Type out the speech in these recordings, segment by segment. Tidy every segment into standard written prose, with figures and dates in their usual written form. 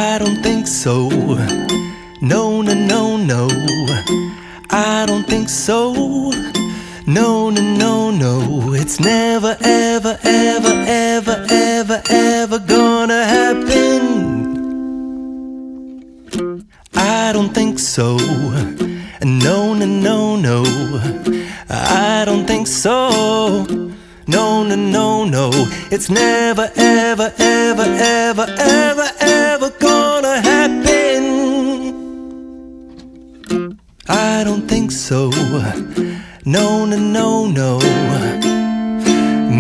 I don't think so. No, no, no, no. I don't think so. No, no, no, no. It's never, ever, ever, ever, ever, ever gonna happen. I don't think so. No, no, no, no. I don't think so. No, no, no, no. It's never, ever, ever, ever, ever, ever gonna happen. I don't think so. No, no, no, no.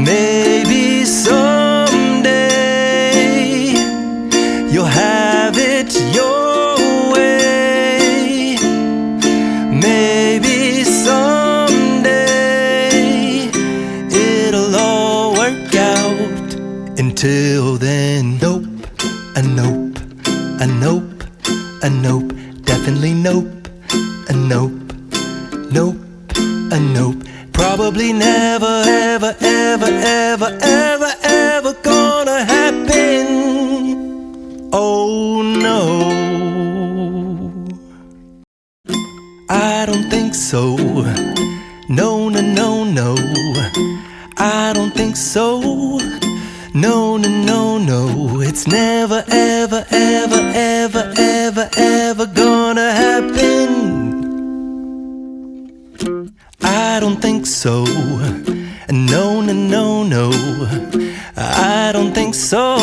Maybe someday you'll have it your way. Maybe someday it'll all work out. Until then, nope, a nope, a nope, a nope, definitely nope, a nope, nope, a nope. Probably never, ever, ever, ever, ever, ever gonna happen. Oh no, I don't think so. No, no, no, no. I don't think so. No, no, no, no. It's never, ever, ever, ever, ever, ever gonna happen. I don't think so. No, no, no, no. I don't think so.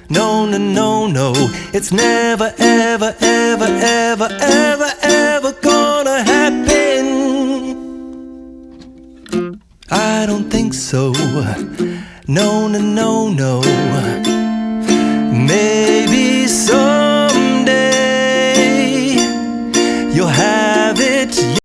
No, no, no, no. It's never, ever, ever, ever, ever, ever gonna happen. I don't think so. No, no, no, no. Maybe someday you'll have it.